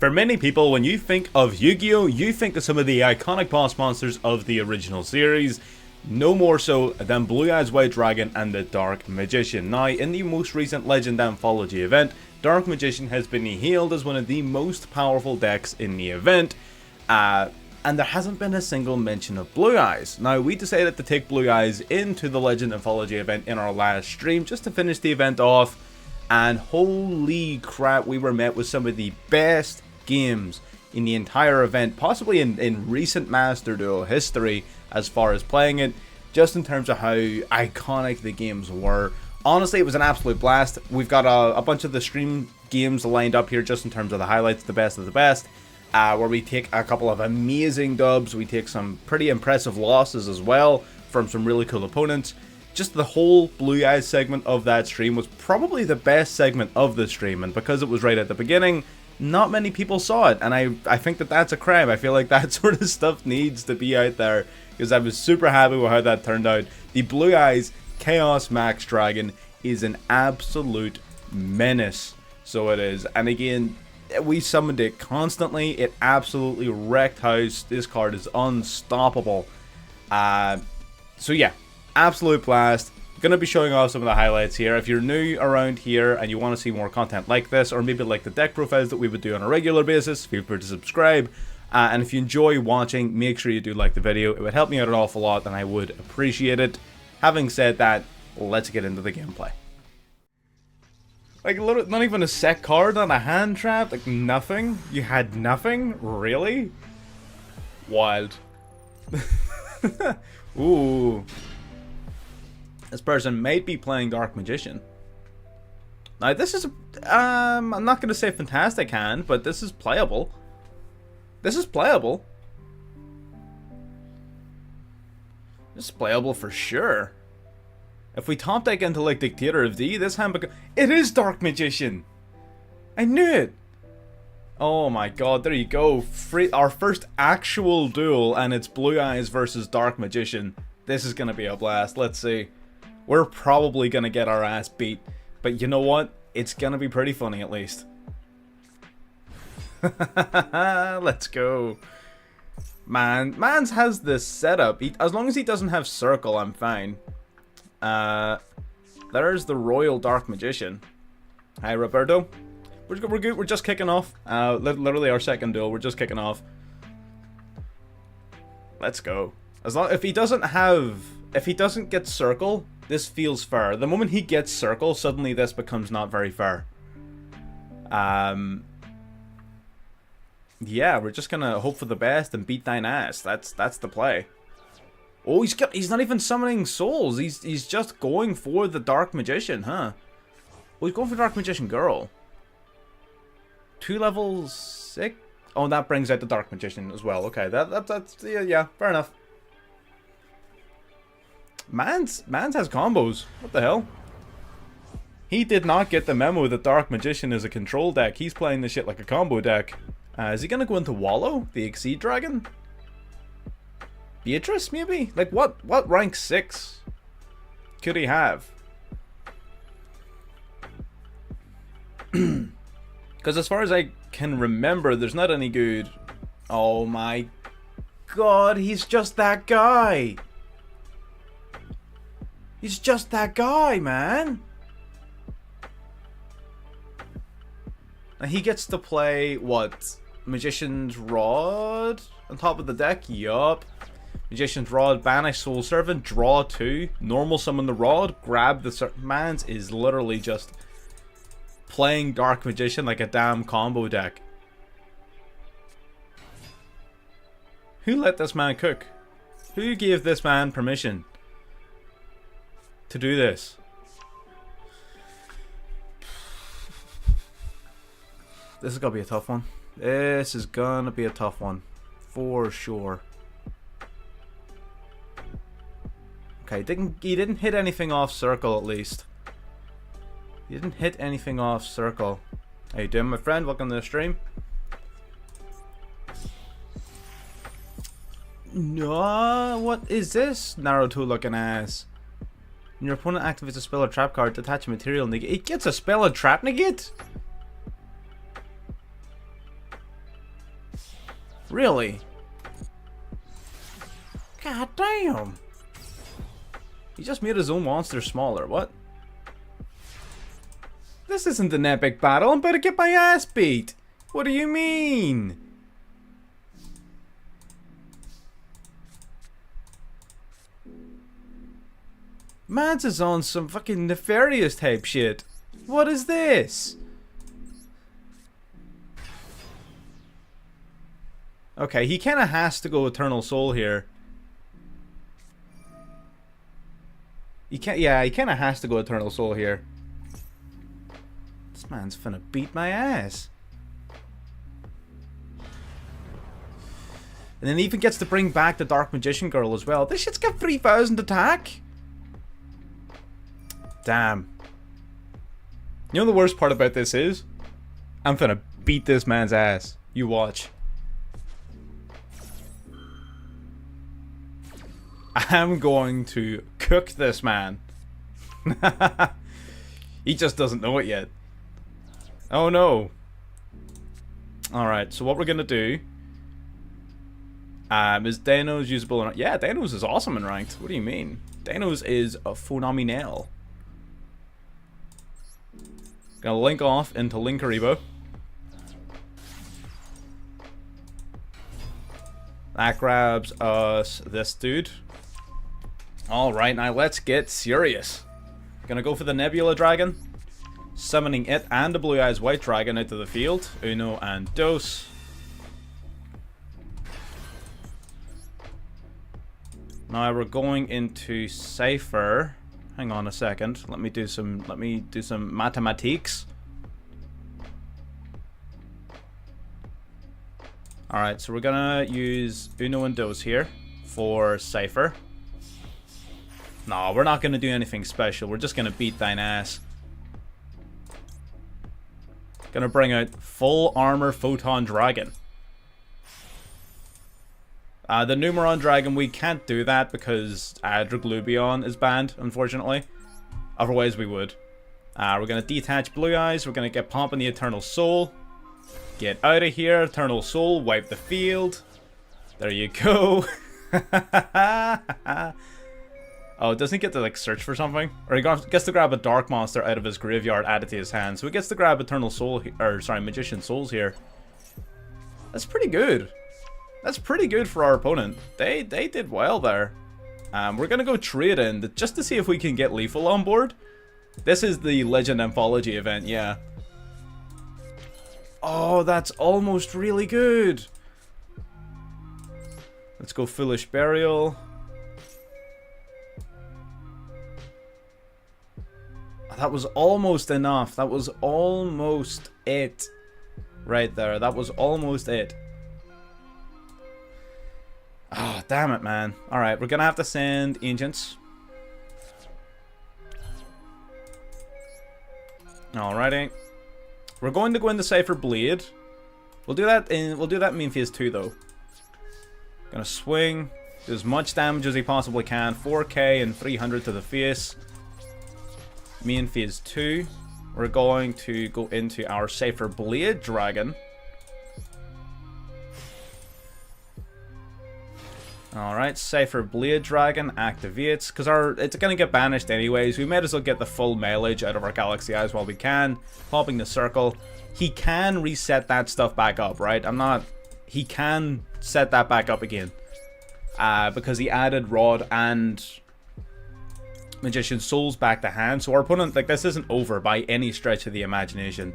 For many people, when you think of Yu-Gi-Oh, you think of some of the iconic boss monsters of the original series, no more so than Blue Eyes White Dragon and the Dark Magician. Now, in the most recent Legend Anthology event, Dark Magician has been hailed as one of the most powerful decks in the event, and there hasn't been a single mention of Blue Eyes. Now, we decided to take Blue Eyes into the Legend Anthology event in our last stream just to finish the event off, and holy crap, we were met with some of the best games in the entire event, possibly in recent Master Duel history as far as playing it, just in terms of how iconic the games were. Honestly, it was an absolute blast. We've got a bunch of the stream games lined up here just in terms of the highlights, the best of the best, where we take a couple of amazing dubs, we take some pretty impressive losses as well from some really cool opponents. Just the whole Blue Eyes segment of that stream was probably the best segment of the stream, and because it was right at the beginning, not many people saw it, and I think that that's a crime. I feel like that sort of stuff needs to be out there, because I was super happy with how that turned out. The Blue Eyes Chaos Max Dragon is an absolute menace, so it is. And again, we summoned it constantly. It absolutely wrecked house. This card is unstoppable. So yeah, absolute blast. Gonna be showing off some of the highlights here. If you're new around here and you want to see more content like this, or maybe like the deck profiles that we would do on a regular basis, feel free to subscribe. And if you enjoy watching, make sure you do like the video. It would help me out an awful lot, and I would appreciate it. Having said that, let's get into the gameplay. Like, not even a set card on a hand trap? Like, nothing? You had nothing? Really? Wild. Ooh. This person might be playing Dark Magician. Now, this is, I'm not going to say fantastic hand, but this is playable. This is playable. This is playable for sure. If we top deck into, like, Dictator of D, this hand it is Dark Magician! I knew it! Oh my god, there you go. Our first actual duel, and it's Blue Eyes versus Dark Magician. This is going to be a blast. Let's see. We're probably going to get our ass beat. But you know what? It's going to be pretty funny, at least. Let's go. Mans has this setup. As long as he doesn't have Circle, I'm fine. There's the Royal Dark Magician. Hi, Roberto. We're good. We're just kicking off. Literally our second duel. We're just kicking off. Let's go. If he doesn't get Circle, this feels fair. The moment he gets Circle, suddenly this becomes not very fair. Yeah, we're just gonna hope for the best and beat thine ass. That's the play. Oh, he's not even summoning souls. He's just going for the Dark Magician, huh? Oh, he's going for Dark Magician Girl. 2 levels 6. Oh, that brings out the Dark Magician as well. Okay, that's yeah, fair enough. Mans has combos. What the hell? He did not get the memo that Dark Magician is a control deck. He's playing this shit like a combo deck. Is he gonna go into Wallow, the Exceed Dragon? Beatrice, maybe? Like, what rank 6 could he have? Because as far as I can remember, there's not any good... Oh my god, he's just that guy! He's just that guy, man! And he gets to play, what? Magician's Rod on top of the deck? Yup. Magician's Rod, banish Soul Servant, draw 2, normal summon the Rod, grab the... Mans is literally just playing Dark Magician like a damn combo deck. Who let this man cook? Who gave this man permission to do this? This is gonna be a tough one. This is gonna be a tough one. For sure. Okay, he didn't hit anything off Circle, at least. He didn't hit anything off Circle. How you doing, my friend? Welcome to the stream. No, what is this? Naruto looking ass. When your opponent activates a spell or trap card, detach a material negate. It gets a spell or trap negate? Really? God damn. He just made his own monster smaller. What? This isn't an epic battle. I'm about to get my ass beat. What do you mean? Mans is on some fucking nefarious type shit. What is this? Okay, he kind of has to go Eternal Soul here. He can't. Yeah, he kind of has to go Eternal Soul here. This man's finna beat my ass. And then he even gets to bring back the Dark Magician Girl as well. This shit's got 3,000 attack. Damn. You know the worst part about this is? I'm finna beat this man's ass. You watch. I'm going to cook this man. He just doesn't know it yet. Oh no. Alright, so what we're gonna do is Danos usable in... Yeah, Danos is awesome in ranked. What do you mean? Danos is a phenomenal. Gonna link off into Linkaribo. That grabs us this dude. Alright, now let's get serious. Gonna go for the Nebula Dragon. Summoning it and the Blue Eyes White Dragon out to the field. Uno and dos. Now we're going into Cypher. Hang on a second. Let me do some mathematics. Alright, so we're gonna use Uno and dos here for Cypher. No, we're not gonna do anything special. We're just gonna beat thine ass. Gonna bring out full armor Photon Dragon. The Numeron Dragon, we can't do that because Draglubion is banned, unfortunately. Otherwise we would. We're gonna detach Blue Eyes. We're gonna get pumping the Eternal Soul. Get out of here, Eternal Soul. Wipe the field. There you go. Oh, doesn't he get to like search for something? Or he gets to grab a dark monster out of his graveyard, add it to his hand. So he gets to grab Eternal Soul, or sorry, Magician Souls here. That's pretty good. That's pretty good for our opponent. They did well there. We're gonna go trade in just to see if we can get Lethal on board. This is the Legend Anthology event, yeah. Oh, that's almost really good. Let's go Foolish Burial. That was almost enough. That was almost it. Right there. That was almost it. Oh, damn it, man. Alright, we're gonna have to send Ancients. Alrighty. We're going to go into Cypher Blade. We'll do that in main phase 2 though. Gonna swing. Do as much damage as he possibly can. 4k and 300 to the face. Main phase 2. We're going to go into our Cypher Blade Dragon. Alright, Cypher Blade Dragon activates, because it's going to get banished anyways. We might as well get the full mileage out of our Galaxy Eyes while we can. Popping the circle. He can reset that stuff back up, right? He can set that back up again. Because he added Rod and Magician Souls back to hand. So our opponent, like, this isn't over by any stretch of the imagination.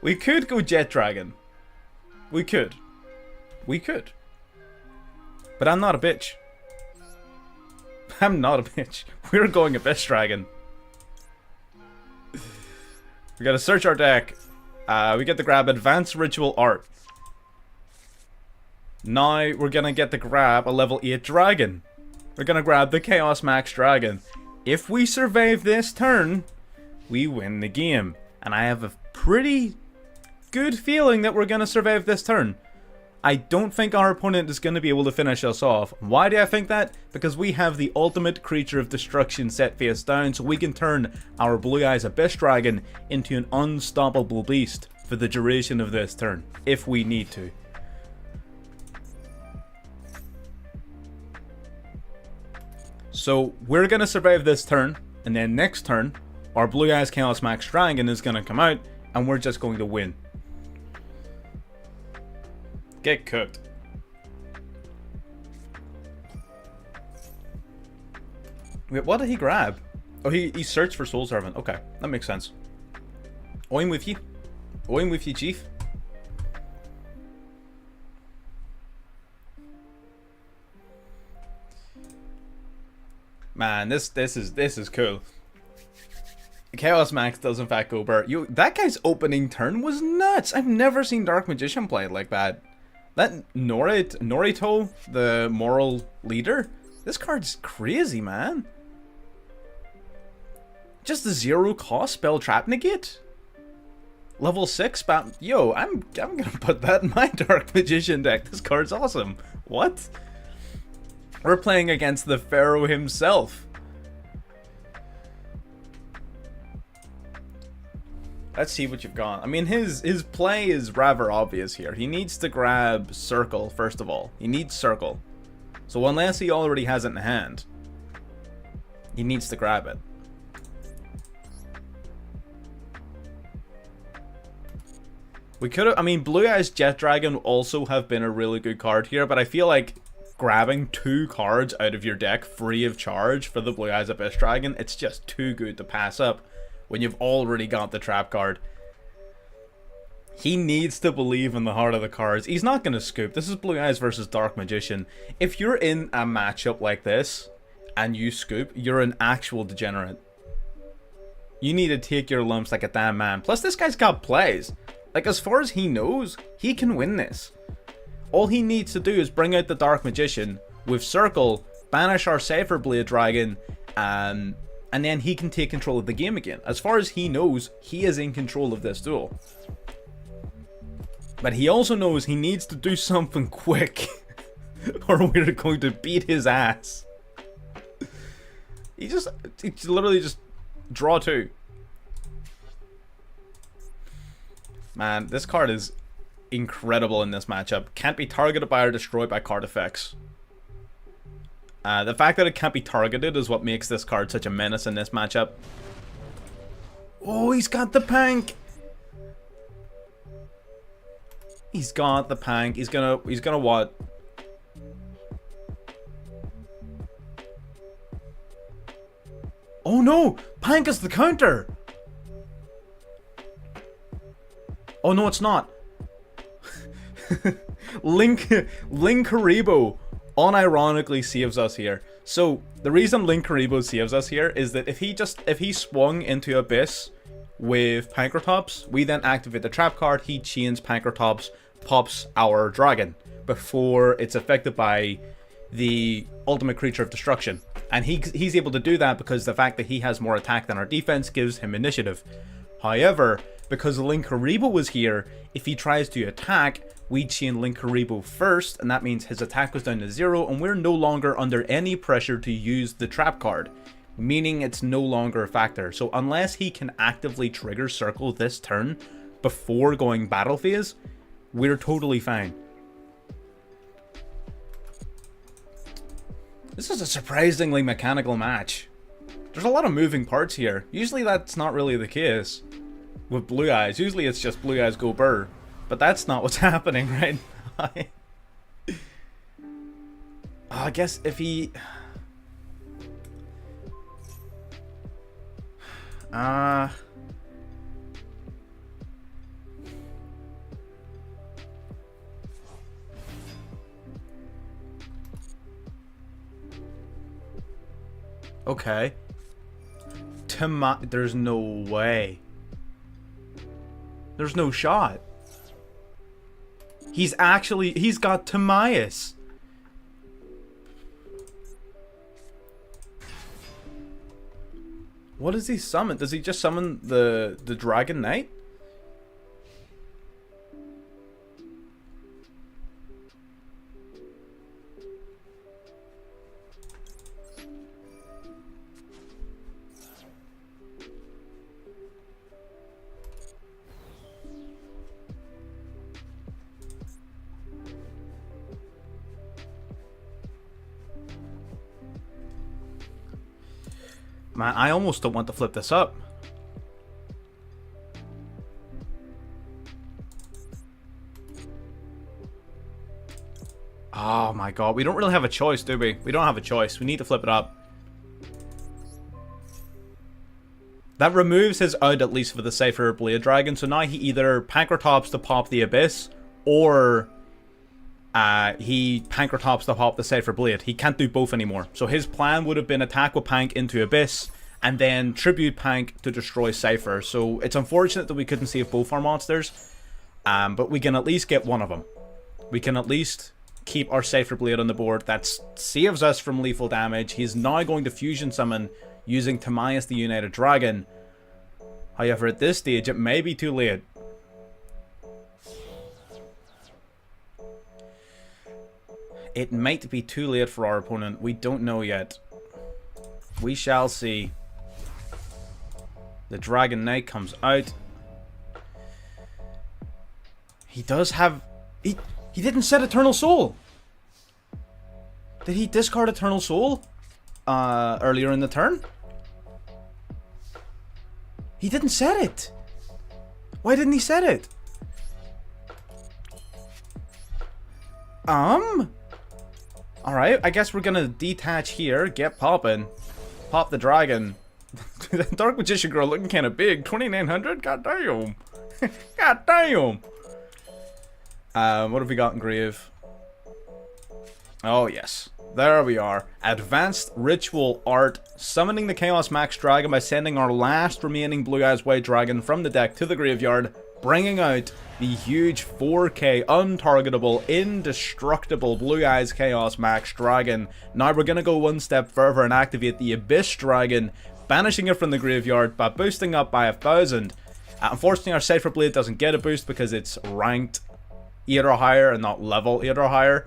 We could go Jet Dragon. We could. But I'm not a bitch. I'm not a bitch. We're going Abyss Dragon. We gotta search our deck. We get to grab Advanced Ritual Art. Now we're gonna get to grab a level 8 dragon. We're gonna grab the Chaos Max Dragon. If we survive this turn, we win the game. And I have a pretty good feeling that we're gonna survive this turn. I don't think our opponent is gonna be able to finish us off. Why do I think that? Because we have the ultimate creature of destruction set face down, so we can turn our Blue Eyes Abyss Dragon into an unstoppable beast. for the duration of this turn, if we need to. So we're going to survive this turn, and then next turn, our Blue Eyes Chaos Max Dragon is going to come out, and we're just going to win. Get cooked. Wait, what did he grab? Oh, he searched for Soul Servant. Okay, that makes sense. I'm with you. I'm with you, Chief. Man, this is cool. Chaos Max does in fact go burr. That guy's opening turn was nuts. I've never seen Dark Magician played like that. That Norito, the moral leader, this card's crazy, man. Just the 0 cost spell trap negate. Level 6 spam. Yo, I'm gonna put that in my Dark Magician deck. This card's awesome. What? We're playing against the Pharaoh himself. Let's see what you've got. I mean, his play is rather obvious here. He needs to grab Circle, first of all. He needs Circle. So unless he already has it in hand, he needs to grab it. We could have... I mean, Blue Eyes Jet Dragon also have been a really good card here, but I feel like grabbing 2 cards out of your deck free of charge for the Blue Eyes Abyss Dragon, it's just too good to pass up when you've already got the trap card. He needs to believe in the heart of the cards. He's not going to scoop. This is Blue Eyes versus Dark Magician. If you're in a matchup like this and you scoop, you're an actual degenerate. You need to take your lumps like a damn man. Plus, this guy's got plays. Like, as far as he knows, he can win this. All he needs to do is bring out the Dark Magician with Circle, banish our Cypher Blade Dragon, and then he can take control of the game again. As far as he knows, he is in control of this duel. But he also knows he needs to do something quick, or we're going to beat his ass. He literally just draw 2. Man, this card is incredible in this matchup. Can't be targeted by or destroyed by card effects. The fact that it can't be targeted is what makes this card such a menace in this matchup. Oh, he's got the Pank! He's got the Pank. He's gonna what? Oh no! Pank is the counter! Oh no, it's not. Link Haribo unironically saves us here. So the reason Link Haribo saves us here is that if he swung into Abyss with Pankratops, we then activate the trap card, he chains Pankratops, pops our dragon before it's affected by the ultimate creature of destruction. And he's able to do that because the fact that he has more attack than our defense gives him initiative. However, because Link Haribo was here, if he tries to attack, we chain Link Haribo first, and that means his attack goes down to 0, and we're no longer under any pressure to use the trap card, meaning it's no longer a factor. So unless he can actively trigger Circle this turn before going battle phase, we're totally fine. This is a surprisingly mechanical match. There's a lot of moving parts here. Usually that's not really the case with Blue Eyes. Usually it's just Blue Eyes go burr. But that's not what's happening right now. I guess if he... Okay. There's no way. There's no shot. He's got Timaeus. What does he summon? Does he just summon the Dragon Knight? Man, I almost don't want to flip this up. Oh my god, we don't really have a choice, do we? We don't have a choice. We need to flip it up. That removes his out, at least for the safer Blade Dragon. So now he either Pankratops to pop the Abyss, or he Pankratops to pop the safer Blade. He can't do both anymore. So his plan would have been attack with Pank into Abyss, and then tribute Pank to destroy Cypher. So it's unfortunate that we couldn't save both our monsters, but we can at least get one of them. We can at least keep our Cypher Blade on the board. That saves us from lethal damage. He's now going to fusion summon using Timaeus the United Dragon. However, at this stage, it may be too late. It might be too late for our opponent. We don't know yet. We shall see. The Dragon Knight comes out. He does have... He didn't set Eternal Soul. Did he discard Eternal Soul earlier in the turn? He didn't set it. Why didn't he set it? Alright, I guess we're gonna detach here, get popping. Pop the dragon. Dark Magician Girl looking kinda big. 2900? God damn. God damn. What have we got in Grave? Oh, yes. There we are. Advanced Ritual Art. Summoning the Chaos Max Dragon by sending our last remaining Blue Eyes White Dragon from the deck to the graveyard. Bringing out the huge 4K, untargetable, indestructible Blue Eyes Chaos Max Dragon. Now we're going to go one step further and activate the Abyss Dragon, banishing it from the graveyard by boosting up by 1000. Unfortunately, our Cypher Blade doesn't get a boost because it's ranked 8 or higher and not level 8 or higher.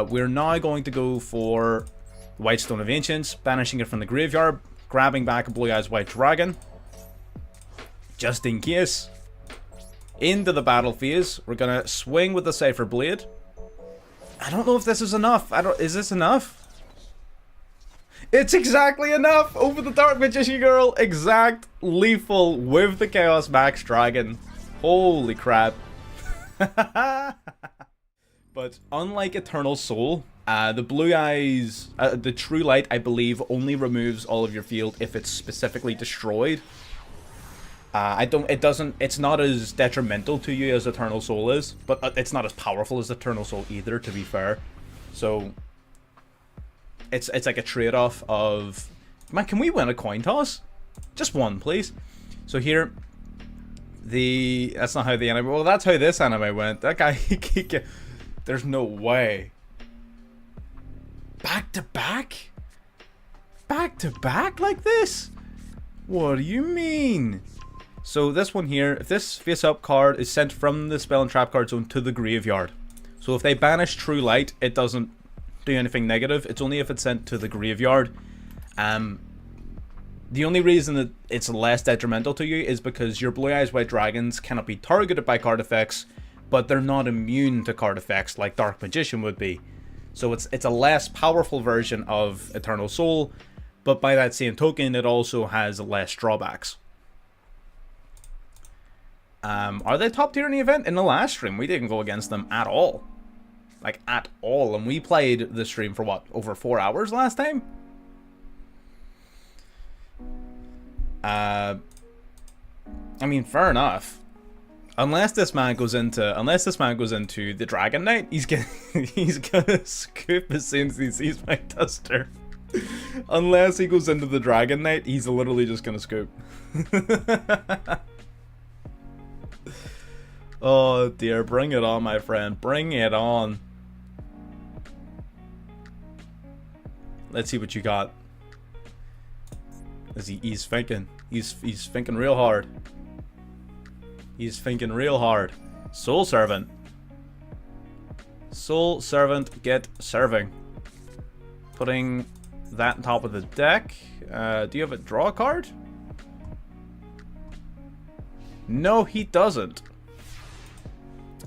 We're now going to go for Whitestone of Ancients, banishing it from the graveyard, grabbing back a Blue Eyes White Dragon, just in case. Into the battle phase, we're gonna swing with the Cypher Blade. I don't know if this is enough. Is this enough? It's exactly enough! Over the Dark Magician Girl, exact lethal with the Chaos Max Dragon. Holy crap. But unlike Eternal Soul, the Blue Eyes, the True Light, I believe, only removes all of your field if it's specifically destroyed. It's not as detrimental to you as Eternal Soul is, but it's not as powerful as Eternal Soul either, to be fair. So, it's like a trade-off of, man, can we win a coin toss? Just one, please. So here, that's not how the anime, well, that's how this anime went. That guy, there's no way. Back to back? Back to back like this? What do you mean? So this one here, if this face-up card is sent from the spell and trap card zone to the graveyard. So if they banish True Light, it doesn't do anything negative. It's only if it's sent to the graveyard. The only reason that it's less detrimental to you is because your Blue Eyes White Dragons cannot be targeted by card effects, but they're not immune to card effects like Dark Magician would be. So it's a less powerful version of Eternal Soul, but by that same token, it also has less drawbacks. Are they top tier in the event? In the last stream, we didn't go against them at all. Like, at all. And we played the stream for, what, over 4 hours last time? I mean, fair enough. Unless this man goes into the Dragon Knight, he's gonna scoop as soon as he sees my duster. Unless he goes into the Dragon Knight, he's literally just gonna scoop. Oh dear, bring it on, my friend. Bring it on. Let's see what you got. He's thinking. He's thinking real hard. He's thinking real hard. Soul Servant. Soul Servant, get serving. Putting that on top of the deck. Do you have a draw card? No, he doesn't.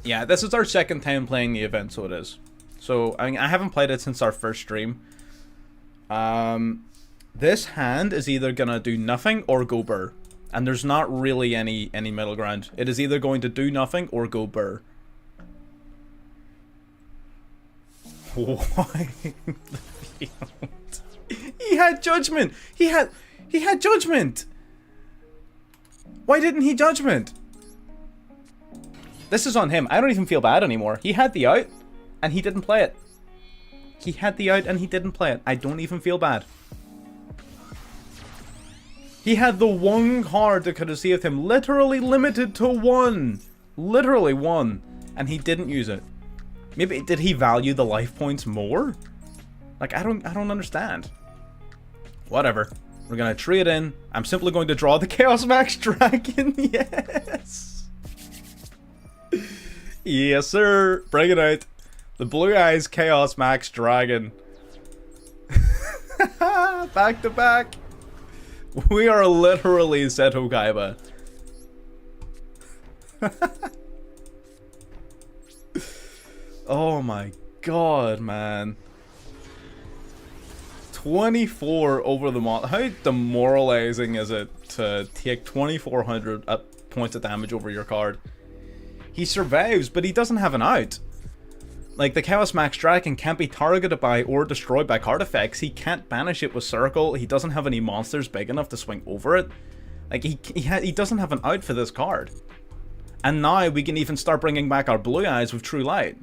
Yeah, this is our second time playing the event, so it is. So, I mean, I haven't played it since our first stream. This hand is either gonna do nothing or go burr. And there's not really any middle ground. It is either going to do nothing or go burr. Why? He had judgment! He had judgment! Why didn't he judgment? This is on him. I don't even feel bad anymore. He had the out, and he didn't play it. He had the out, and he didn't play it. I don't even feel bad. He had the one card that could have saved him. Literally limited to one. Literally one. And he didn't use it. Maybe, did he value the life points more? Like, I don't understand. Whatever. We're gonna trade in. I'm simply going to draw the Chaos Max Dragon. Yes. Yes, sir. Bring it out. The Blue Eyes Chaos Max Dragon. Back to back. We are literally Seto Kaiba. Oh my god, man. 24 over the mod. How demoralizing is it to take 2400 points of damage over your card? He survives, but he doesn't have an out. Like, the Chaos Max Dragon can't be targeted by or destroyed by card effects. He can't banish it with Circle. He doesn't have any monsters big enough to swing over it. Like, he doesn't have an out for this card. And now we can even start bringing back our Blue Eyes with True Light.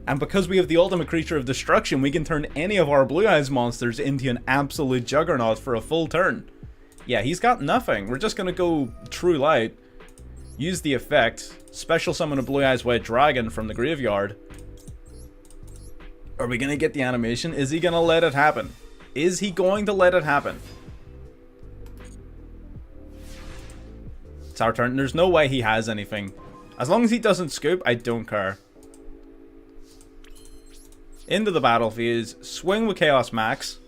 And because we have the ultimate creature of destruction, we can turn any of our Blue Eyes monsters into an absolute juggernaut for a full turn. Yeah, he's got nothing. We're just gonna go True Light. Use the effect. Special summon a Blue Eyes White Dragon from the graveyard. Are we gonna get the animation? Is he gonna let it happen? Is he going to let it happen? It's our turn. There's no way he has anything. As long as he doesn't scoop, I don't care. Into the battlefield. Swing with Chaos Max.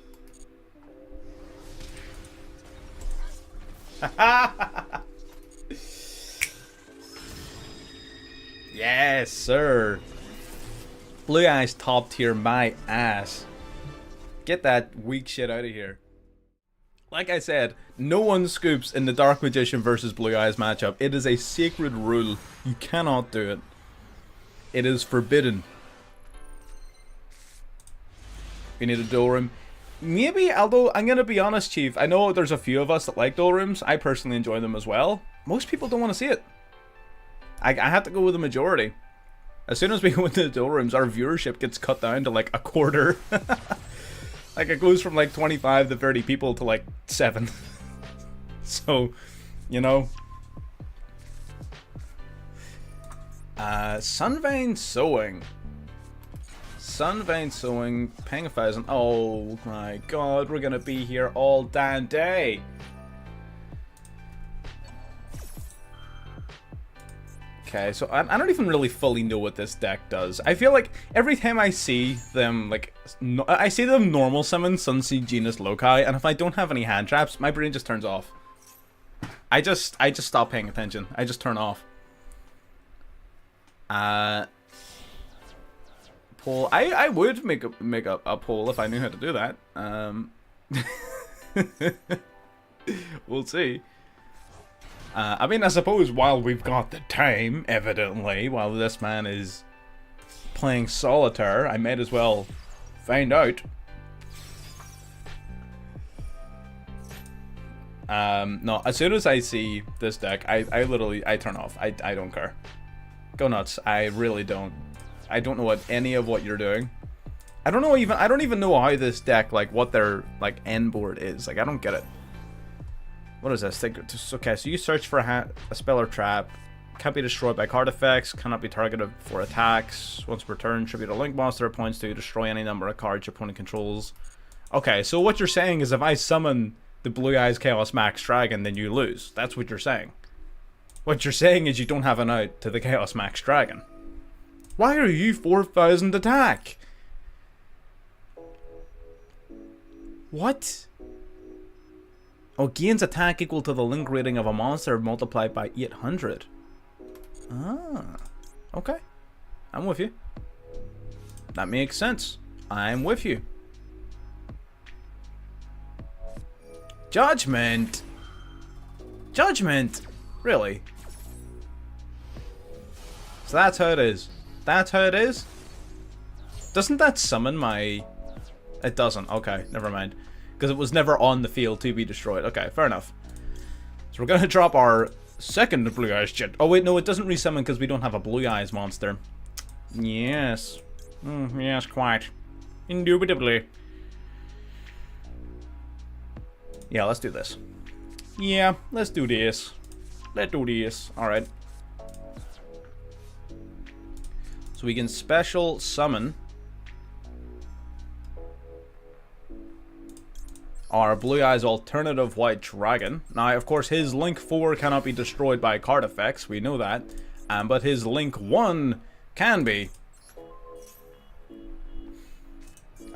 Yes, sir. Blue Eyes top tier my ass. Get that weak shit out of here. Like I said, no one scoops in the Dark Magician versus Blue Eyes matchup. It is a sacred rule. You cannot do it. It is forbidden. We need a duel room. Maybe, although I'm gonna be honest, Chief, I know there's a few of us that like duel rooms. I personally enjoy them as well. Most people don't want to see it. I have to go with the majority. As soon as we go into the duel rooms, our viewership gets cut down to like a quarter. Like, it goes from like 25 to 30 people to like 7. So, you know. Sunvein Sowing. Sunvein Sowing, paying 1,000. Oh my god, we're gonna be here all damn day. Okay, so I don't even really fully know what this deck does. I feel like every time I see them, like, I see them normal summon Sunseed Genus Loci, and if I don't have any hand traps, my brain just turns off. I just stop paying attention. I just turn off. Poll. I would make a poll if I knew how to do that. We'll see. I mean, I suppose while we've got the time, evidently, while this man is playing solitaire, I might as well find out. No, as soon as I see this deck, I literally turn off. I don't care. Go nuts. I really don't. I don't know what any of what you're doing. I don't even know how this deck, like, what their, like, end board is. Like, I don't get it. What is this? Okay, so you search for a spell or trap. Can't be destroyed by card effects. Cannot be targeted for attacks. Once per turn, tribute a link monster. Points to destroy any number of cards your opponent controls. Okay, so what you're saying is if I summon the Blue Eyes Chaos Max Dragon, then you lose. That's what you're saying. What you're saying is you don't have an out to the Chaos Max Dragon. Why are you 4,000 attack? What? Oh, gains attack equal to the link rating of a monster multiplied by 800. Ah, okay. I'm with you. That makes sense. I'm with you. Judgment? Judgment? Really? So that's how it is. That's how it is? Doesn't that summon my... It doesn't. Okay, never mind. Because it was never on the field to be destroyed. Okay, fair enough. So we're going to drop our second Blue Eyes shit. Oh wait, no, it doesn't resummon because we don't have a Blue Eyes monster. Yes. Yes, quite. Indubitably. Yeah, let's do this. Yeah, let's do this. Let's do this. Alright. So we can special summon our Blue Eyes alternative White Dragon. Now, of course, his Link 4 cannot be destroyed by card effects. We know that. But his Link 1 can be.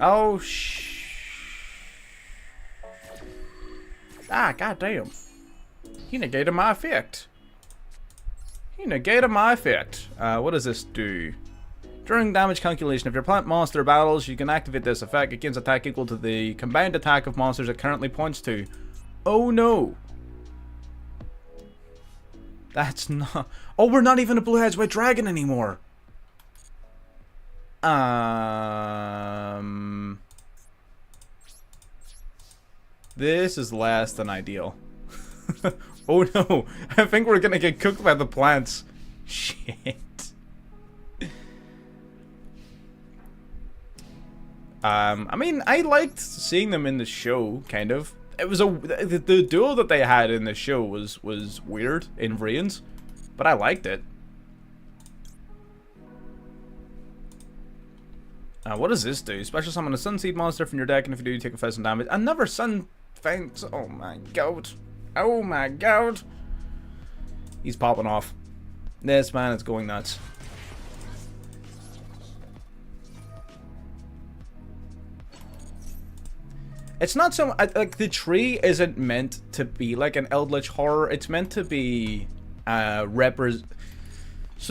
Oh, ah, goddamn. He negated my effect. He negated my effect. What does this do? During damage calculation, if your plant monster battles, you can activate this effect. It gains attack equal to the combined attack of monsters it currently points to. Oh no. That's not... Oh, we're not even a Blue Eyes White Dragon anymore. This is less than ideal. Oh no. I think we're gonna get cooked by the plants. Shit. I mean, I liked seeing them in the show, kind of. It was the duel that they had in the show was weird in Vrians, but I liked it. What does this do? Special summon a Sunseed monster from your deck, and if you do, you take 1,000 damage. Another Sun Fangs. Oh my god. Oh my god. He's popping off. This man is going nuts. It's not so... like, the tree isn't meant to be like an Eldritch Horror. It's meant to be... So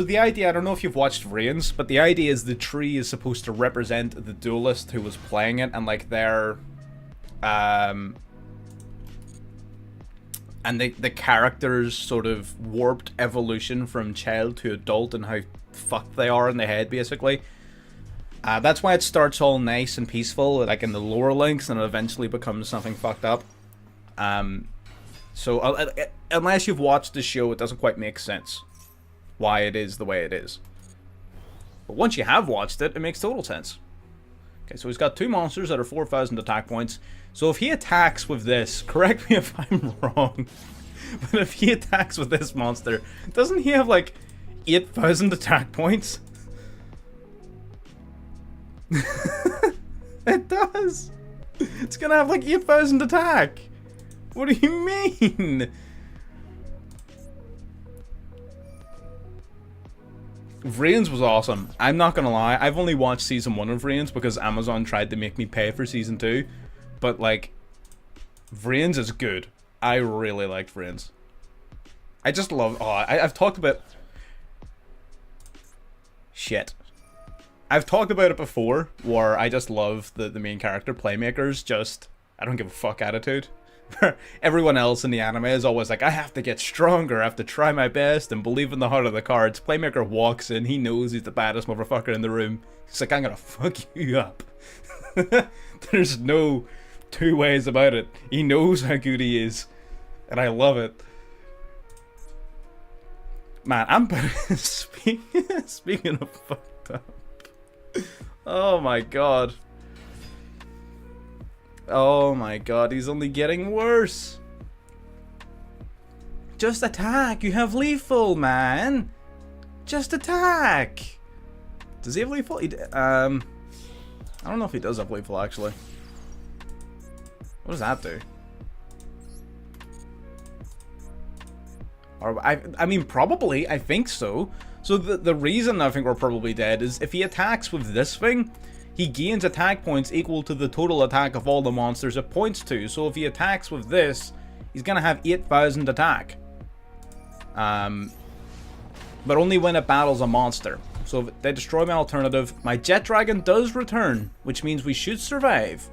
the idea... I don't know if you've watched Vrians, but the idea is the tree is supposed to represent the duelist who was playing it, and, like, their... and the character's sort of warped evolution from child to adult and how fucked they are in the head, basically. That's why it starts all nice and peaceful, like in the lower links, and it eventually becomes something fucked up. So, unless you've watched the show, it doesn't quite make sense why it is the way it is. But once you have watched it, it makes total sense. Okay, so he's got two monsters that are 4,000 attack points. So if he attacks with this, correct me if I'm wrong, but if he attacks with this monster, doesn't he have like 8,000 attack points? It does. It's gonna have like 8,000 attack. What do you mean? Vrians was awesome. I'm not gonna lie. I've only watched season 1 of Vrians because Amazon tried to make me pay for season 2. But like, Vrians is good. I really liked Vrians. I just love... Oh, I've talked about... Shit. I've talked about it before, where I just love the main character, Playmaker's just, I don't give a fuck attitude. Everyone else in the anime is always like, I have to get stronger, I have to try my best, and believe in the heart of the cards. Playmaker walks in, he knows he's the baddest motherfucker in the room. He's like, I'm gonna fuck you up. There's no two ways about it. He knows how good he is, and I love it. Man, I'm speaking of fucked up. Oh my god. Oh my god, he's only getting worse. Just attack, you have lethal, man. Just attack. Does he have lethal? I don't know if he does have lethal, actually. What does that do? Or, I mean, probably, I think so. So the reason I think we're probably dead is if he attacks with this thing, he gains attack points equal to the total attack of all the monsters it points to. So if he attacks with this, he's gonna have 8,000 attack. But only when it battles a monster. So if they destroy my alternative, my Jet Dragon does return, which means we should survive.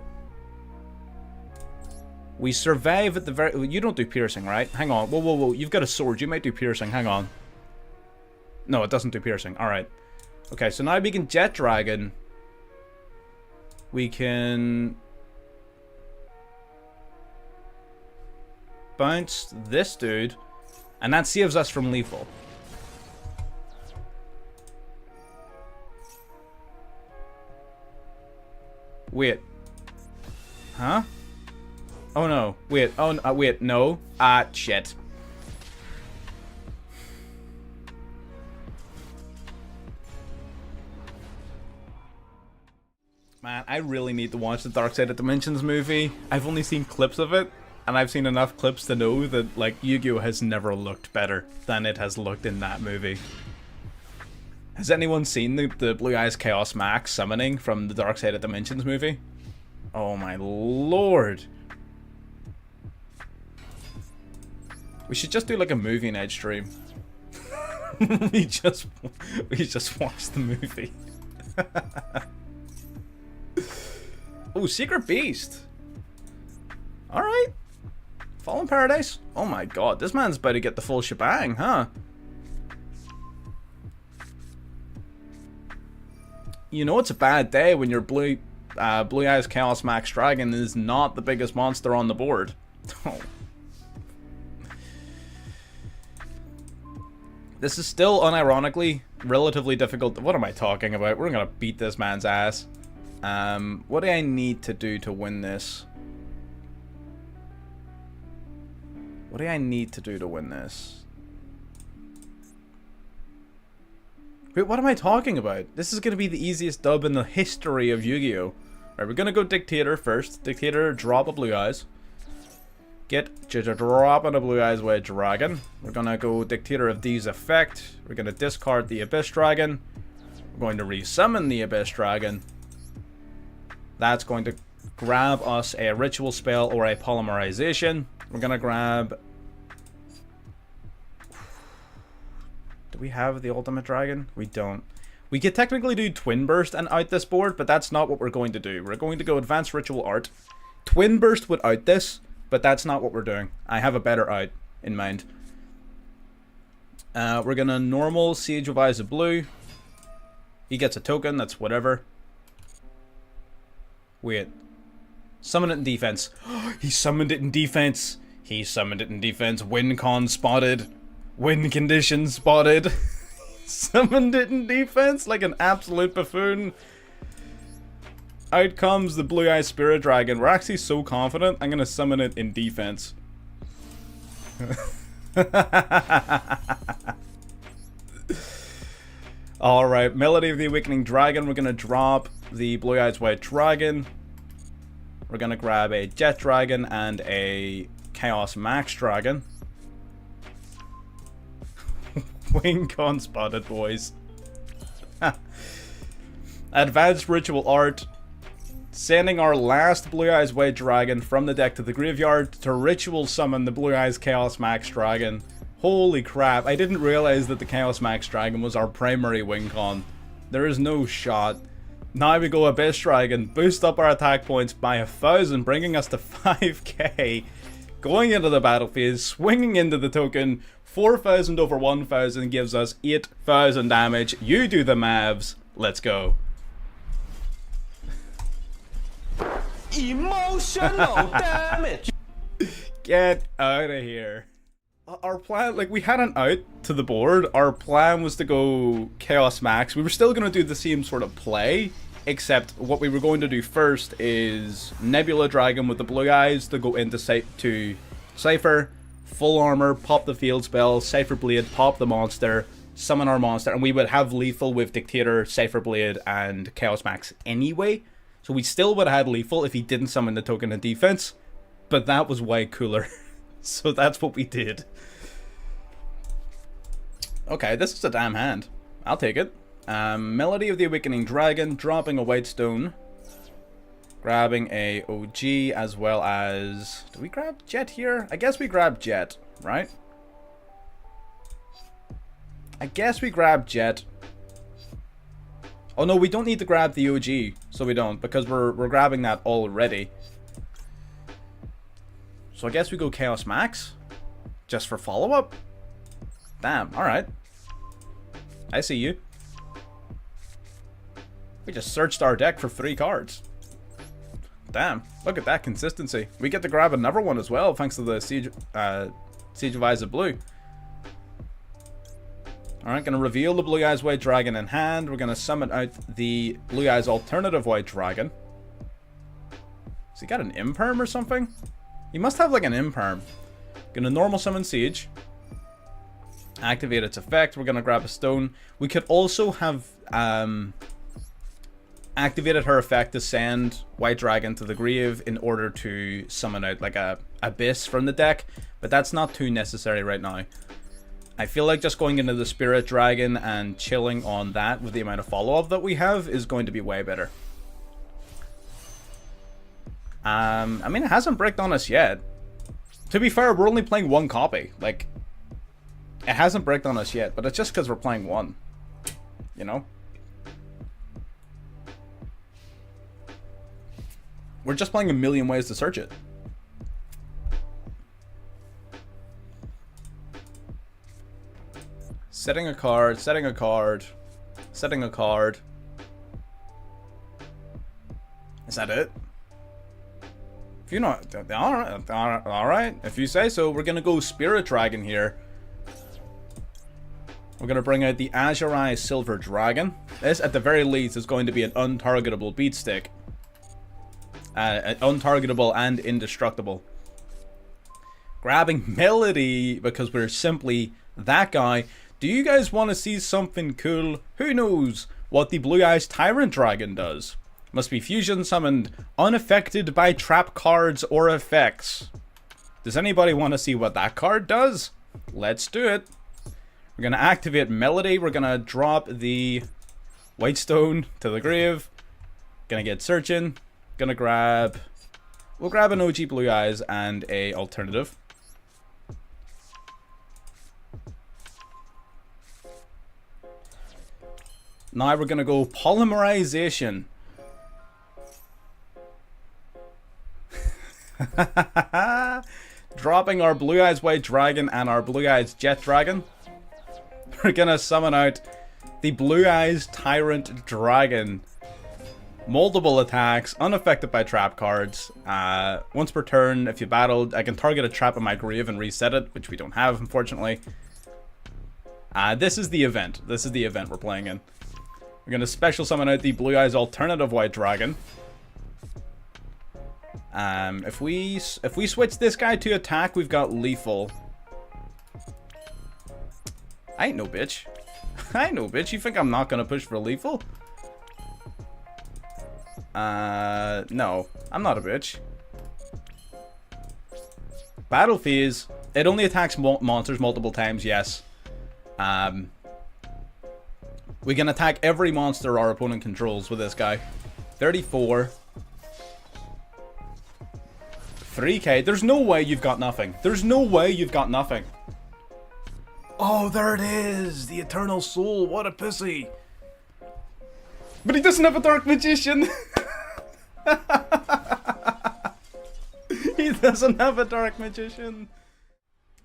We survive at the very... You don't do piercing, right? Hang on. Whoa, whoa, whoa. You've got a sword. You might do piercing. Hang on. No, it doesn't do piercing. Alright. Okay, so now we can Jet Dragon. We can... bounce this dude. And that saves us from lethal. Wait. Huh? Oh no. Wait. Oh, wait. No. Ah, shit. Man, I really need to watch the Dark Side of Dimensions movie. I've only seen clips of it, and I've seen enough clips to know that, like, Yu-Gi-Oh! Has never looked better than it has looked in that movie. Has anyone seen the Blue Eyes Chaos Max summoning from the Dark Side of Dimensions movie? Oh my lord. We should just do like a movie night stream. we just watch the movie. Oh, Secret Beast. Alright. Fallen Paradise. Oh my god, this man's about to get the full shebang, huh? You know it's a bad day when your Blue Eyes Chaos Max Dragon is not the biggest monster on the board. Oh. This is still, unironically, relatively difficult. What am I talking about? We're gonna beat this man's ass. What do I need to do to win this? What do I need to do to win this? Wait, what am I talking about? This is gonna be the easiest dub in the history of Yu-Gi-Oh! Alright, we're gonna go Dictator first. Dictator, drop a Blue Eyes. Get drop on a Blue Eyes White Dragon. We're gonna go Dictator of D's effect. We're gonna discard the Abyss Dragon. We're going to resummon the Abyss Dragon. That's going to grab us a Ritual Spell or a Polymerization. We're gonna grab... Do we have the Ultimate Dragon? We don't. We could technically do Twin Burst and out this board, but that's not what we're going to do. We're going to go Advanced Ritual Art. Twin Burst would out this, but that's not what we're doing. I have a better out in mind. We're gonna normal Siege of Eyes of Blue. He gets a token, that's whatever. Wait. Summon it in defense. He summoned it in defense. He summoned it in defense. Win con spotted. Win condition spotted. Summoned it in defense like an absolute buffoon. Out comes the Blue Eye Spirit Dragon. We're actually so confident, I'm gonna summon it in defense. Alright, Melody of the Awakening Dragon. We're gonna drop the Blue Eyes White Dragon. We're gonna grab a Jet Dragon and a Chaos Max Dragon. Wing con spotted, boys. Advanced Ritual Art. Sending our last Blue Eyes White Dragon from the deck to the graveyard to ritual summon the Blue Eyes Chaos Max Dragon. Holy crap, I didn't realize that the Chaos Max Dragon was our primary win con. There is no shot. Now we go Abyss Dragon, boost up our attack points by 1,000, bringing us to 5k. Going into the battle phase, swinging into the token, 4,000 over 1,000 gives us 8,000 damage. You do the mavs. Let's go. Emotional damage. Get out of here. Our plan, like, we had an out to the board. Our plan was to go Chaos Max. We were still going to do the same sort of play, except what we were going to do first is Nebula Dragon with the Blue Eyes to go into Cypher, full armor, pop the field spell, Cypher Blade, pop the monster, summon our monster, and we would have lethal with Dictator, Cypher Blade, and Chaos Max anyway. So we still would have had lethal if he didn't summon the token in defense, but that was way cooler. So that's what we did. Okay, this is a damn hand. I'll take it. Melody of the Awakening Dragon, dropping a White Stone. Grabbing a OG as well as... Do we grab Jet here? I guess we grab Jet, right? I guess we grab Jet. Oh no, we don't need to grab the OG, so we don't, because we're grabbing that already. So I guess we go Chaos Max, just for follow-up? Damn, alright. I see you. We just searched our deck for 3 cards. Damn, look at that consistency. We get to grab another one as well, thanks to the Siege of Eyes of Blue. Alright, gonna reveal the Blue Eyes White Dragon in hand. We're gonna summon out the Blue Eyes Alternative White Dragon. Has he got an Imperm or something? He must have like an Imperm. Gonna normal summon Siege. Activate its effect. We're gonna grab a stone. We could also have activated her effect to send White Dragon to the grave in order to summon out like a Abyss from the deck, but that's not too necessary right now. I feel like just going into the Spirit Dragon and chilling on that with the amount of follow-up that we have is going to be way better. I mean, it hasn't bricked on us yet. To be fair, we're only playing 1 copy. Like, it hasn't bricked on us yet, but it's just because we're playing 1. You know? We're just playing a million ways to search it. Setting a card, setting a card, setting a card. Is that it? If you know, alright, if you say so. We're gonna go Spirit Dragon here. We're gonna bring out the Azure Eye Silver Dragon. This, at the very least, is going to be an untargetable beat stick. Untargetable and indestructible. Grabbing Melody, because we're simply that guy. Do you guys want to see something cool? Who knows what the Blue Eyes Tyrant Dragon does? Must be fusion summoned, unaffected by trap cards or effects. Does anybody want to see what that card does? Let's do it. We're going to activate Melody. We're going to drop the White Stone to the grave. Going to get searching. Going to grab... We'll grab an OG Blue Eyes and a alternative. Now we're going to go Polymerization. Dropping our Blue Eyes White Dragon and our Blue Eyes Jet Dragon. We're going to summon out the Blue Eyes Tyrant Dragon. Multiple attacks, unaffected by trap cards. Once per turn, if you battled, I can target a trap in my grave and reset it, which we don't have, unfortunately. This is the event. This is the event we're playing in. We're going to special summon out the Blue Eyes Alternative White Dragon. If we switch this guy to attack, we've got Lethal. I ain't no bitch. I ain't no bitch. You think I'm not going to push for Lethal? No. I'm not a bitch. Battle Phase. It only attacks monsters multiple times, yes. We can attack every monster our opponent controls with this guy. 34. 3k. There's no way you've got nothing. There's no way you've got nothing. Oh, there it is. The Eternal Soul. What a pussy. But he doesn't have a Dark Magician. He doesn't have a Dark Magician.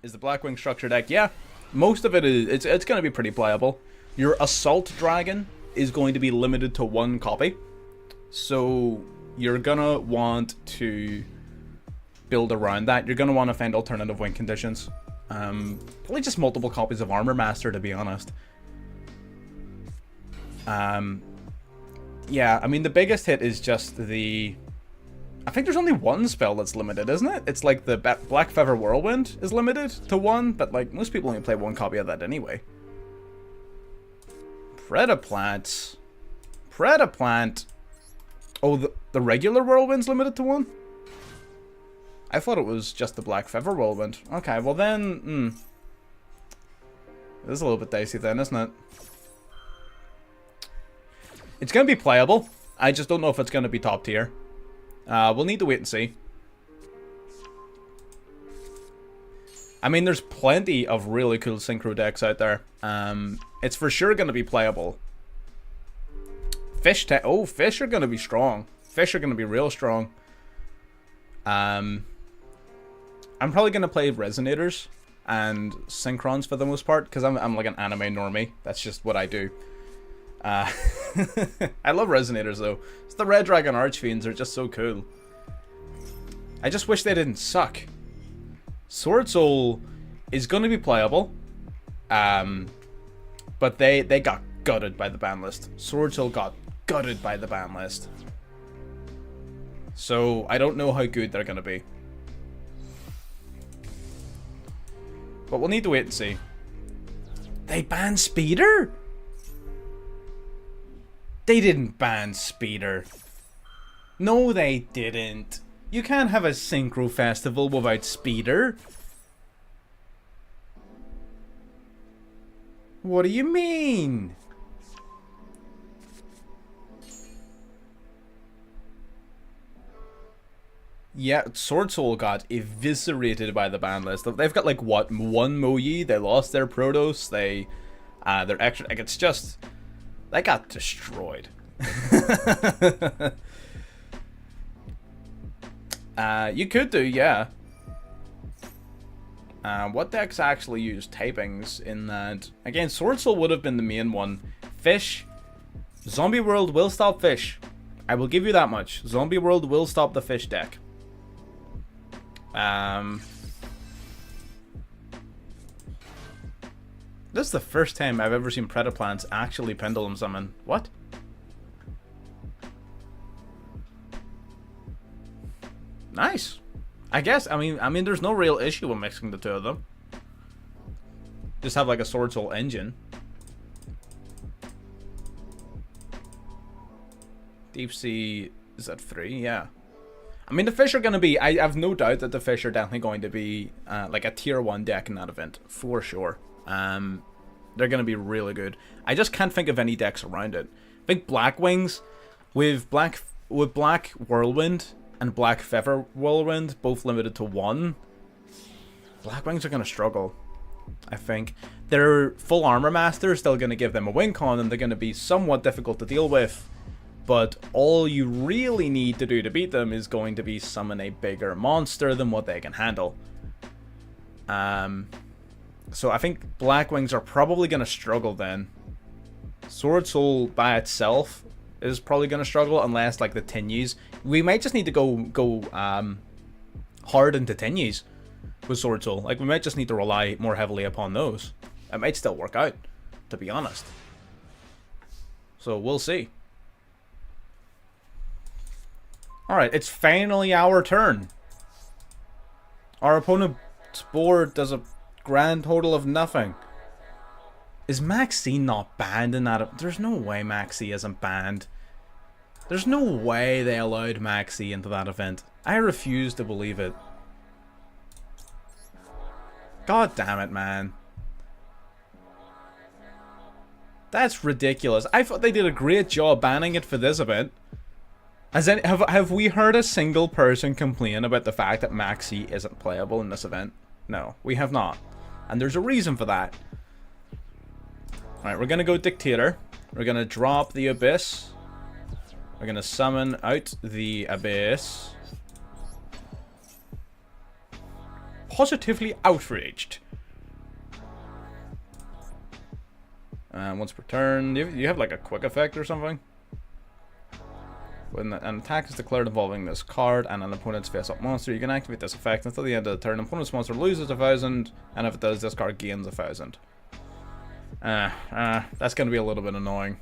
Is the Blackwing structure deck? Yeah. Most of it is. It's going to be pretty playable. Your Assault Dragon is going to be limited to 1 copy. So you're going to want to build around that. You're going to want to find alternative win conditions. Probably just multiple copies of Armor Master, to be honest. Yeah, I mean, the biggest hit is just the... I think there's only 1 spell that's limited, isn't it? It's like the Black Feather Whirlwind is limited to 1, but like most people only play 1 copy of that anyway. Predaplant. Predaplant. Oh, the regular Whirlwind's limited to 1? I thought it was just the Black Feather Whirlwind. Okay, well then... This is a little bit dicey then, isn't it? It's going to be playable. I just don't know if it's going to be top tier. We'll need to wait and see. I mean, there's plenty of really cool synchro decks out there. It's for sure going to be playable. Oh, fish are going to be strong. Fish are going to be real strong. I'm probably going to play Resonators and Synchrons for the most part, because I'm like an anime normie. That's just what I do. I love Resonators, though. It's the Red Dragon Archfiends are just so cool. I just wish they didn't suck. Sword Soul is going to be playable. But they got gutted by the ban list. Sword Soul got gutted by the ban list. So I don't know how good they're going to be. But we'll need to wait and see. They banned Speeder? They didn't ban Speeder. No, they didn't. You can't have a Synchro Festival without Speeder. What do you mean? Yeah, Sword Soul got eviscerated by the ban list. They've got like what, one Moyi? They lost their Protoss. Their extra, like, it's just, they got destroyed. You could do, yeah. What decks actually use typings in that? Again, Sword Soul would have been the main one. Fish. Zombie World will stop Fish. I will give you that much. Zombie World will stop the Fish deck. This is the first time I've ever seen Predaplants actually Pendulum Summon. What? Nice. I guess, I mean, there's no real issue with mixing the two of them. Just have like a Sword Soul engine. Deep Sea is at 3, yeah. I mean, the Fish are going to be, I have no doubt that the Fish are definitely going to be like a tier 1 deck in that event, for sure. They're going to be really good. I just can't think of any decks around it. I think Black Wings with Black Whirlwind and Black Feather Whirlwind, both limited to 1. Black Wings are going to struggle, I think. Their full armor master is still going to give them a win con, and they're going to be somewhat difficult to deal with. But all you really need to do to beat them is going to be summon a bigger monster than what they can handle. So I think Black Wings are probably going to struggle then. Sword Soul by itself is probably going to struggle unless like the Tinnies. We might just need to go hard into Tinnies with Sword Soul. Like, we might just need to rely more heavily upon those. It might still work out, to be honest. So we'll see. Alright, it's finally our turn. Our opponent's board does a grand total of nothing. Is Maxi not banned in that? There's no way Maxi isn't banned. There's no way they allowed Maxi into that event. I refuse to believe it. God damn it, man. That's ridiculous. I thought they did a great job banning it for this event. Have we heard a single person complain about the fact that Maxi isn't playable in this event? No, we have not. And there's a reason for that. Alright, we're gonna go Dictator. We're gonna drop the Abyss. We're gonna summon out the Abyss. Positively outraged. Once per turn, you have like a quick effect or something? When an attack is declared involving this card and an opponent's face-up monster, you can activate this effect until the end of the turn. Opponent's monster loses 1,000, and if it does, this card gains 1,000. That's going to be a little bit annoying.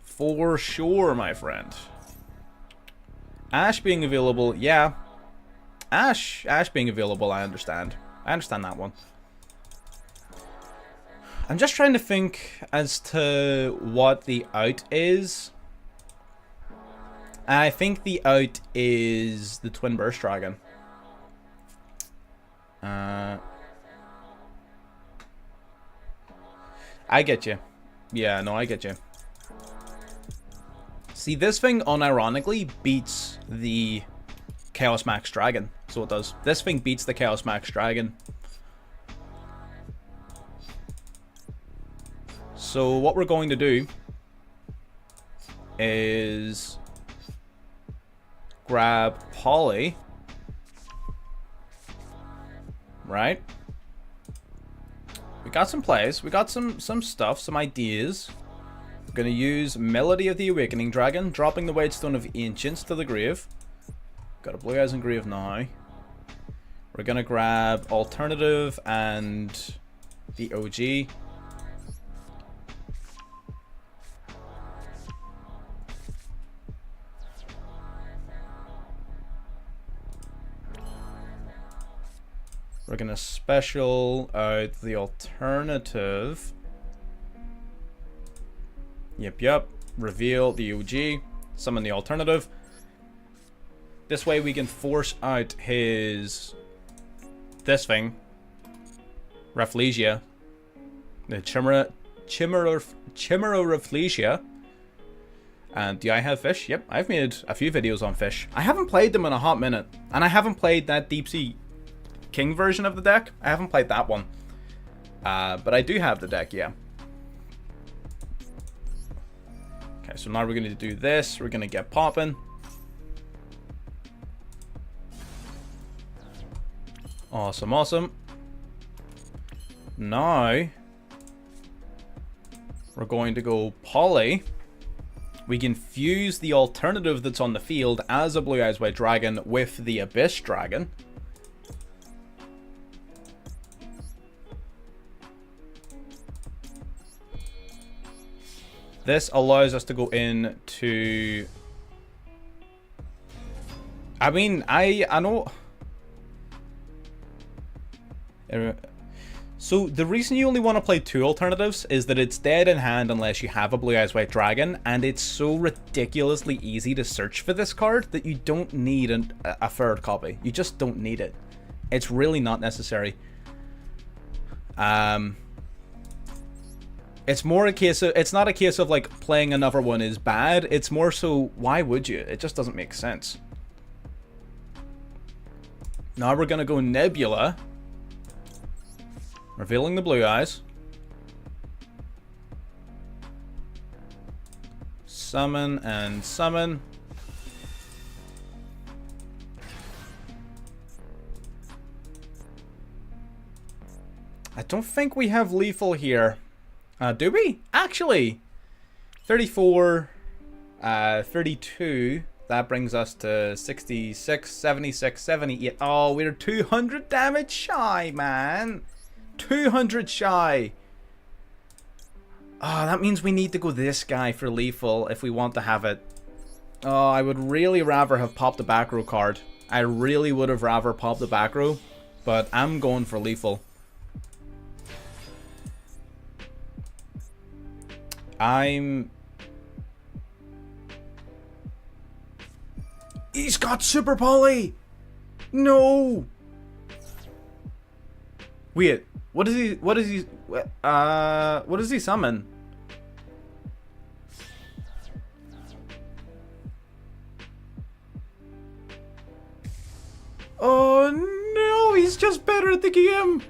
For sure, my friend. Ash being available, yeah. Ash being available, I understand. I understand that one. I'm just trying to think as to what the out is. I think the out is the Twin Burst Dragon. I get you. Yeah, no, I get you. See, this thing unironically beats the Chaos Max Dragon. So it does. This thing beats the Chaos Max Dragon. So what we're going to do is grab Polly. Right? We got some plays. We got some stuff, some ideas. We're going to use Melody of the Awakening Dragon, dropping the White Stone of Ancients to the grave. Got a Blue Eyes and grave now. We're going to grab Alternative and the OG. We're going to special out the Alternative. Yep. Reveal the OG. Summon the Alternative. This way we can force out his... this thing. Rafflesia. The Chimera And do I have fish? Yep, I've made a few videos on fish. I haven't played them in a hot minute. And I haven't played that Deep Sea King version of the deck. I haven't played that one. But I do have the deck, yeah. Okay, so now we're going to do this. We're going to get popping. Awesome. Now, we're going to go Poly. We can fuse the Alternative that's on the field as a Blue Eyes White Dragon with the Abyss Dragon. This allows us to go into... I mean, I know... So, the reason you only want to play 2 alternatives is that it's dead in hand unless you have a Blue Eyes White Dragon, and it's so ridiculously easy to search for this card that you don't need a third copy. You just don't need it. It's really not necessary. It's more a case of, it's not a case of like playing another one is bad. It's more so, why would you? It just doesn't make sense. Now we're going to go Nebula. Revealing the Blue Eyes. Summon and summon. I don't think we have lethal here. Do we? Actually, 34, 32. That brings us to 66, 76, 78. Oh, we're 200 damage shy, man. 200 shy. Oh, that means we need to go this guy for lethal if we want to have it. Oh, I would really rather have popped the back row card. I really would have rather popped the back row, but I'm going for lethal. He's got Super Poly! No! Wait, what does he summon? Oh no, he's just better at the game!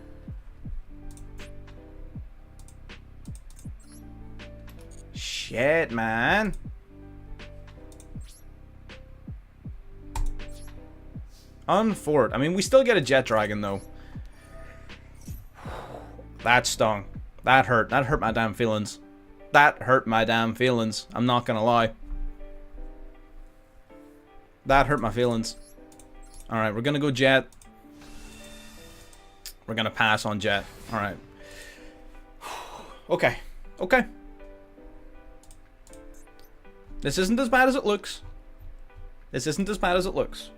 Shit, man. Unfort. I mean, we still get a Jet Dragon, though. That stung. That hurt. That hurt my damn feelings. That hurt my damn feelings. I'm not gonna lie. That hurt my feelings. Alright, we're gonna go Jet. We're gonna pass on Jet. Alright. Okay. Okay. This isn't as bad as it looks. This isn't as bad as it looks.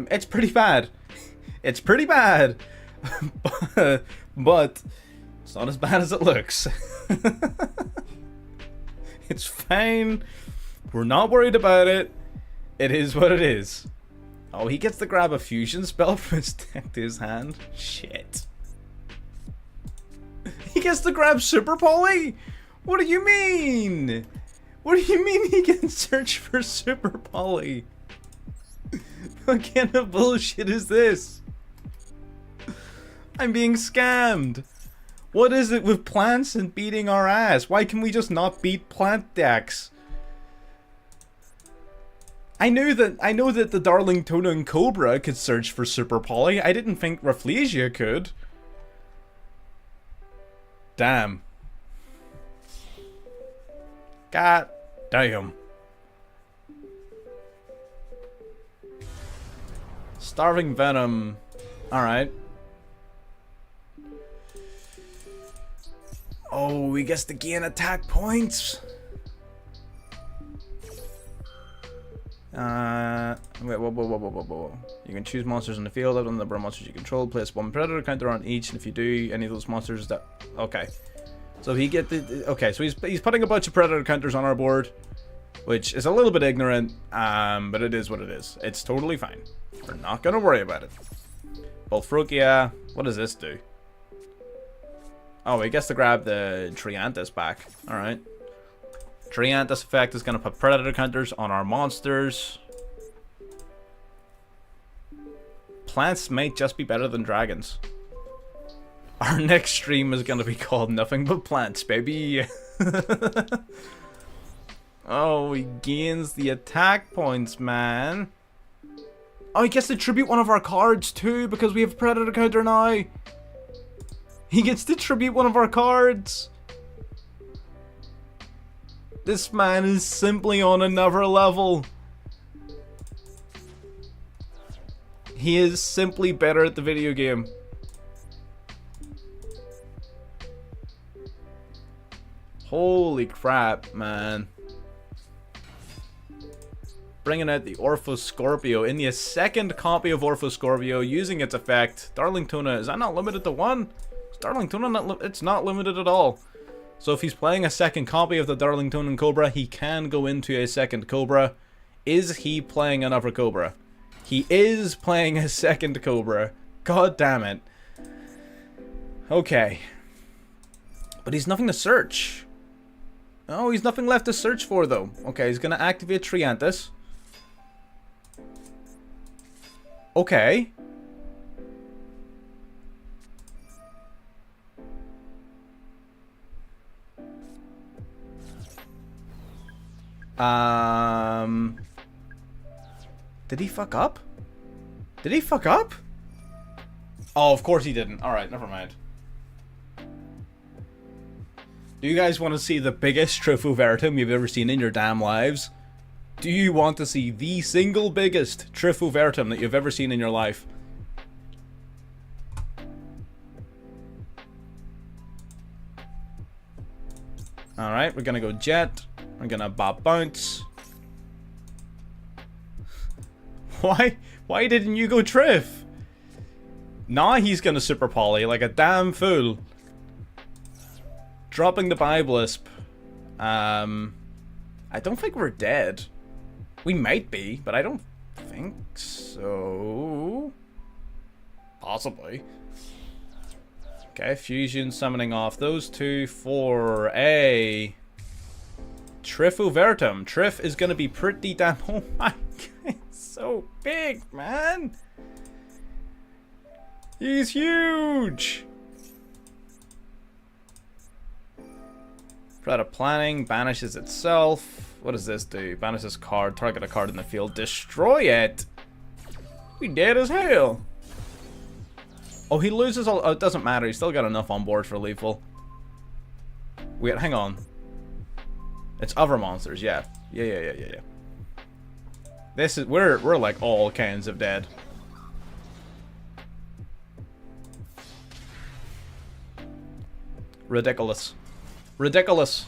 It's pretty bad. It's pretty bad. But it's not as bad as it looks. It's fine. We're not worried about it. It is what it is. Oh, he gets to grab a fusion spell from his deck to his hand. Shit. He gets to grab Super Poly? What do you mean? What do you mean he can search for Super Poly? What kind of bullshit is this? I'm being scammed. What is it with plants and beating our ass? Why can we just not beat plant decks? I know that the Darling Tuna and Cobra could search for Super Poly. I didn't think Rafflesia could. Damn. God damn. Starving Venom. Alright. Oh, he gets to gain attack points. Wait, whoa. You can choose monsters in the field. Out on the number of monsters you control. Place one predator counter on each, and if you do any of those monsters that... Okay. So he get the... Okay, so he's putting a bunch of predator counters on our board, which is a little bit ignorant, but it is what it is. It's totally fine. We're not gonna worry about it. Bolfrokia. What does this do? Oh, he gets to grab the Triantis back. Alright. Triantis effect is going to put predator counters on our monsters. Plants might just be better than dragons. Our next stream is going to be called Nothing But Plants, baby. Oh, he gains the attack points, man. Oh, he gets to tribute one of our cards too, because we have predator counter now. He gets to tribute one of our cards. This man is simply on another level. He is simply better at the video game. Holy crap, man. Bringing out the Orpho Scorpio in the second copy of Orpho Scorpio using its effect. Darling Tuna, is that not limited to one? Is Darling Tuna it's not limited at all. So if he's playing a second copy of the Darling Tuna and Cobra, he can go into a second Cobra. Is he playing another Cobra? He is playing a second Cobra. God damn it. Okay. But he's nothing to search. Oh, he's nothing left to search for though. Okay, he's gonna activate Triantis. Okay. Did he fuck up? Did he fuck up? Oh, of course he didn't. Alright, never mind. Do you guys want to see the biggest Trifo Veritum you've ever seen in your damn lives? Do you want to see the single biggest Trifo Veritum that you've ever seen in your life? Alright, we're gonna go Jet. We're gonna Bob Bounce. Why didn't you go Triff? Now he's gonna Super Poly like a damn fool. Dropping the Biblisp. I don't think we're dead. We might be, but I don't think so. Possibly. Okay, Fusion summoning off those two for a Trifo Veritum. Triff is gonna be pretty damn... Oh my god, it's so big, man. He's huge. Predator Planning banishes itself. What does this do? Banishes card. Target a card in the field. Destroy it. We dead as hell. Oh, he loses all... Oh, it doesn't matter. He's still got enough on board for lethal. Wait, hang on. It's other monsters, yeah. Yeah. This is... We're like all kinds of dead. Ridiculous. Ridiculous.